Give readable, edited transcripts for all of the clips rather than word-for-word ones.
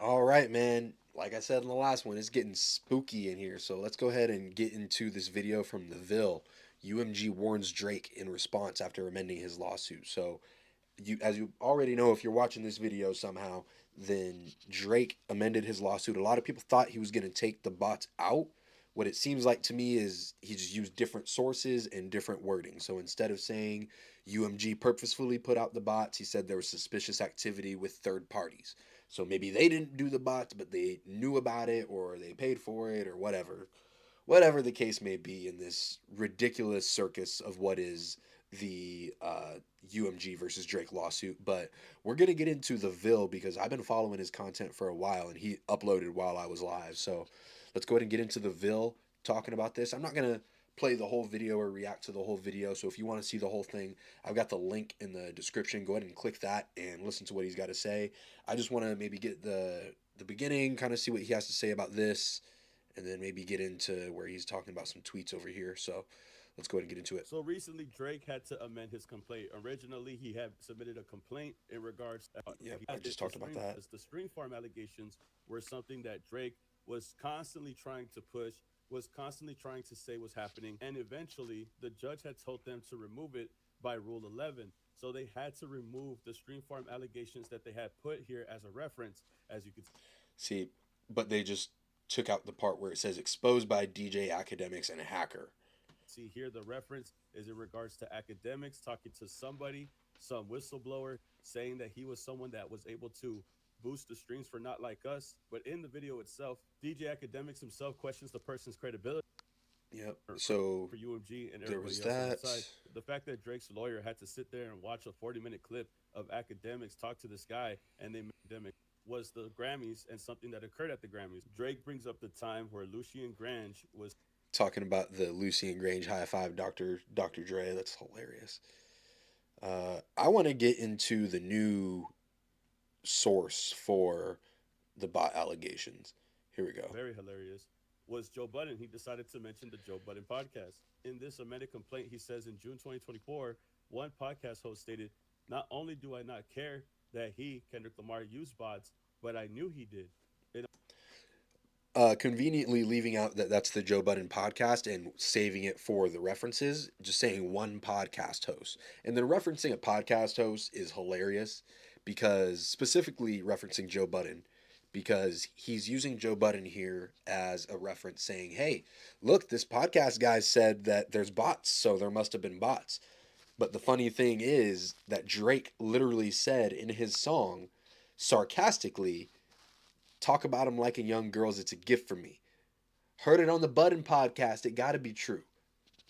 All right, man. Like I said in the last one, it's getting spooky in here. So let's go ahead and get into this video from the Vill. UMG warns Drake in response after amending his lawsuit. So as you already know, if you're watching this video somehow, then Drake amended his lawsuit. A lot of people thought he was going to take the bots out. What it seems like to me is he just used different sources and different wording. So instead of saying UMG purposefully put out the bots, he said there was suspicious activity with third parties. So maybe they didn't do the bots, but they knew about it or they paid for it or whatever. Whatever the case may be in this ridiculous circus of what is the UMG versus Drake lawsuit. But we're going to get into the Vill because I've been following his content for a while and he uploaded while I was live. So let's go ahead and get into the Vill talking about this. I'm not going to play the whole video or react to the whole video. So if you want to see the whole thing, I've got the link in the description. Go ahead and click that and listen to what he's got to say. I just want to maybe get the beginning, kind of see what he has to say about this, and then maybe get into where he's talking about some tweets over here. So let's go ahead and get into it. So recently, Drake had to amend his complaint. Originally, he had submitted a complaint in regards to Yeah, I just talked about that. the string farm allegations were something that Drake was constantly trying to push, was constantly trying to say was happening, and eventually the judge had told them to remove it by Rule 11. So they had to remove the string farm allegations that they had put here as a reference, as you could See, but they just took out the part where it says exposed by DJ academics and a hacker. see here. The reference is in regards to academics talking to somebody, some whistleblower, saying that he was someone that was able to boost the streams for Not Like Us. But in the video itself, DJ Academics himself questions the person's credibility Yep. for, So for UMG and there everybody was else on the that. side. The fact that Drake's lawyer had to sit there and watch a 40-minute clip of academics talk to this guy and they academic was the Grammys and something that occurred at the Grammys. Drake brings up the time where Lucien Grange was Talking about the Lucy and Grange high five, Dr. Dre. That's hilarious. I want to get into the new source for the bot allegations. Here we go. very hilarious, was Joe Budden. He decided to mention the Joe Budden podcast. In this amended complaint, he says in June 2024, one podcast host stated, "Not only do I not care that he, Kendrick Lamar, used bots, but I knew he did." It Conveniently leaving out that that's the Joe Budden podcast and saving it for the references, just saying one podcast host. And then referencing a podcast host is hilarious because specifically referencing Joe Budden because he's using Joe Budden here as a reference saying, "Hey, look, this podcast guy said that there's bots, so there must have been bots." But the funny thing is that Drake literally said in his song sarcastically, "Talk about him liking young girls, it's a gift for me." Heard it on the Budden podcast, it got to be true.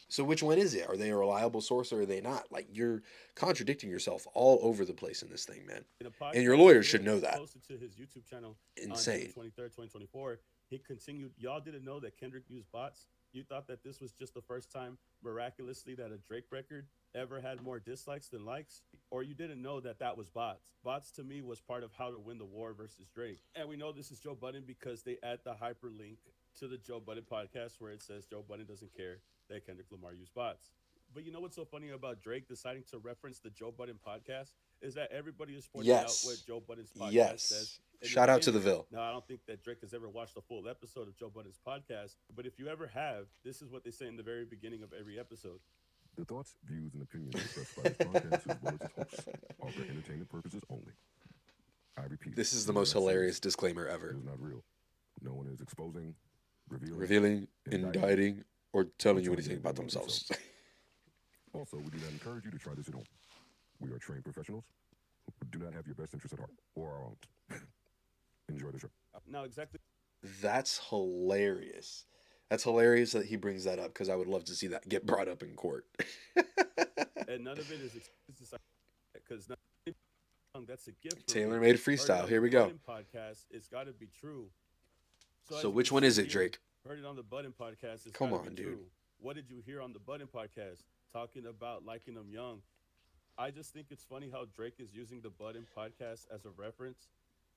So which one is it? Are they a reliable source or are they not? Like you're contradicting yourself all over the place in this thing, man. in a And your podcast lawyers should video know that. posted to his YouTube channel on June Insane. 23rd, 2024, he continued, "Y'all didn't know that Kendrick used bots? You thought that this was just the first time, miraculously, that a Drake record ever had more dislikes than likes? Or you didn't know that that was bots? Bots to me was part of how to win the war versus Drake." And we know this is Joe Budden because they add the hyperlink to the Joe Budden podcast where it says Joe Budden doesn't care that Kendrick Lamar used bots. But you know what's so funny about Drake deciding to reference the Joe Budden podcast is that everybody is pointing out what Yes. Joe Budden's podcast says Yes. in the Shout out to the beginning. Ville. Now, I don't think that Drake has ever watched a full episode of Joe Budden's podcast, but if you ever have, this is what they say in the very beginning of every episode. The thoughts, views, and opinions expressed by this podcast as well as its hosts are for entertainment purposes only. I repeat, This is the it most not serious. hilarious disclaimer It ever. is not real. No one is exposing, Revealing, indicting, or telling you anything about themselves. Also, we do not encourage you to try this at home. We are trained professionals who do not have your best interests at heart or our own. Enjoy the show. Now, exactly That's hilarious. That's hilarious that he brings that up because I would love to see that get brought up in court. and none of it is because that's a gift. For Tailor me. made Heard it freestyle. on Here the we go. Budden podcast. It's got to be true. as So you which can one see is it, here, Drake? Heard it on the Budden podcast. It's Come gotta on, be dude. true. What did you hear on the Budden podcast? Talking about liking them young. I just think it's funny how Drake is using the Budden podcast as a reference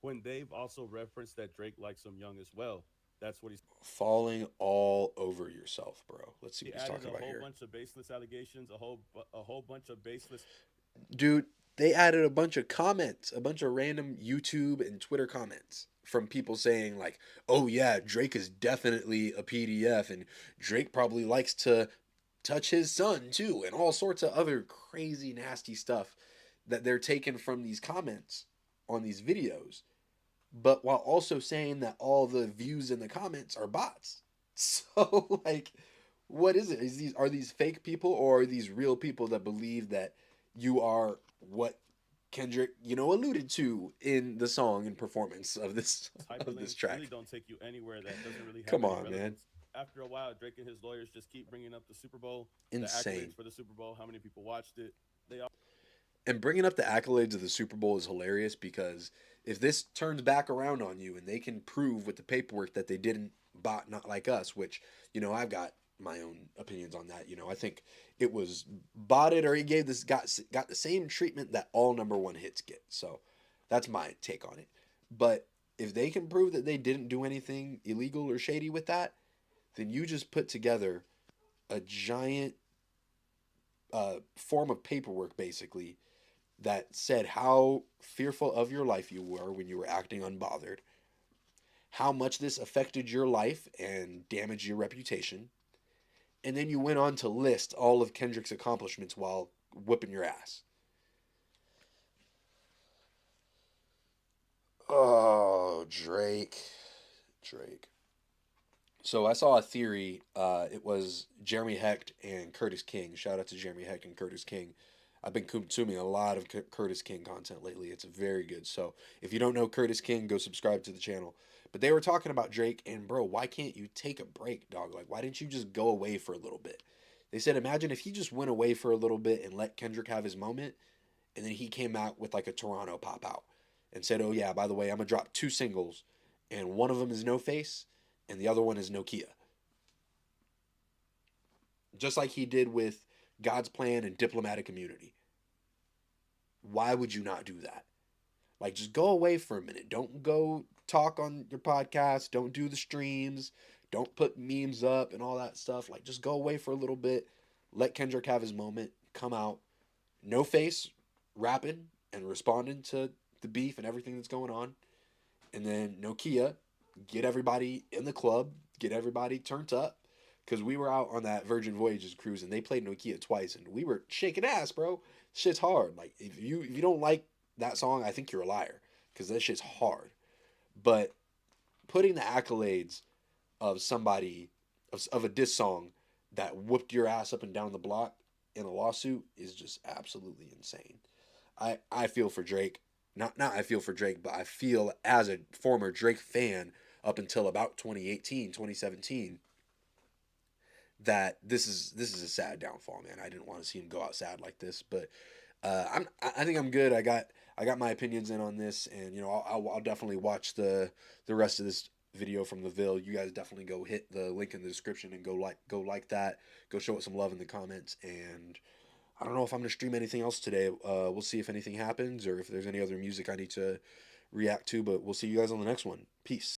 when they've also referenced that Drake likes them young as well. That's what Falling all over yourself, bro. Let's see he what he's added talking a about whole here. bunch of baseless allegations, a whole bunch of baseless. Dude, they added a bunch of comments, a bunch of random YouTube and Twitter comments from people saying like, "Oh yeah, Drake is definitely a PDF and Drake probably likes to touch his son too," and all sorts of other crazy nasty stuff that they're taking from these comments on these videos, but while also saying that all the views in the comments are bots. So like, what is it? Is these are these fake people or are these real people that believe that you are what Kendrick, alluded to in the song and performance of this of this Hyperlinks really track? don't take you anywhere that doesn't really have Come any on, man. relevance. After a while, Drake and his lawyers just keep bringing up the Super Bowl, the Insane. accolades for the Super Bowl, how many people watched it. They all And bringing up the accolades of the Super Bowl is hilarious because if this turns back around on you and they can prove with the paperwork that they didn't bot not like us, which I've got my own opinions on that. I think it was botted or he gave this got the same treatment that all number one hits get. So that's my take on it. But if they can prove that they didn't do anything illegal or shady with that, then you just put together a giant form of paperwork basically that said how fearful of your life you were when you were acting unbothered, how much this affected your life and damaged your reputation, and then you went on to list all of Kendrick's accomplishments while whipping your ass. Oh, Drake. Drake. So I saw a theory. It was Jeremy Hecht and Curtis King. Shout out to Jeremy Hecht and Curtis King. I've been consuming a lot of Curtis King content lately. It's very good. So if you don't know Curtis King, go subscribe to the channel. But they were talking about Drake and bro, why can't you take a break, dog? Like, why didn't you just go away for a little bit? They said, imagine if he just went away for a little bit and let Kendrick have his moment, and then he came out with like a Toronto pop out and said, "Oh yeah, by the way, I'm gonna drop two singles, and one of them is No Face, and the other one is Nokia." Just like he did with God's Plan and Diplomatic Immunity. Why would you not do that? Like, just go away for a minute. Don't go talk on your podcast. Don't do the streams. Don't put memes up and all that stuff. Like, just go away for a little bit. Let Kendrick have his moment. Come out. No Face rapping and responding to the beef and everything that's going on. And then Nokia, get everybody in the club, get everybody turned up. Because we were out on that Virgin Voyages cruise and they played Nokia twice and we were shaking ass, bro. Shit's hard. Like if you don't like that song, I think you're a liar. Because that shit's hard. But putting the accolades of somebody of a diss song that whooped your ass up and down the block in a lawsuit is just absolutely insane. I feel for Drake. Not I feel for Drake, but I feel as a former Drake fan up until about 2018, 2017 that this is a sad downfall, man. I didn't want to see him go out sad like this, but I think I'm good. I got my opinions in on this, and I'll definitely watch the rest of this video from the Vill. You guys definitely go hit the link in the description and go like that. Go show it some love in the comments, and I don't know if I'm gonna stream anything else today. We'll see if anything happens or if there's any other music I need to react to, but we'll see you guys on the next one. Peace.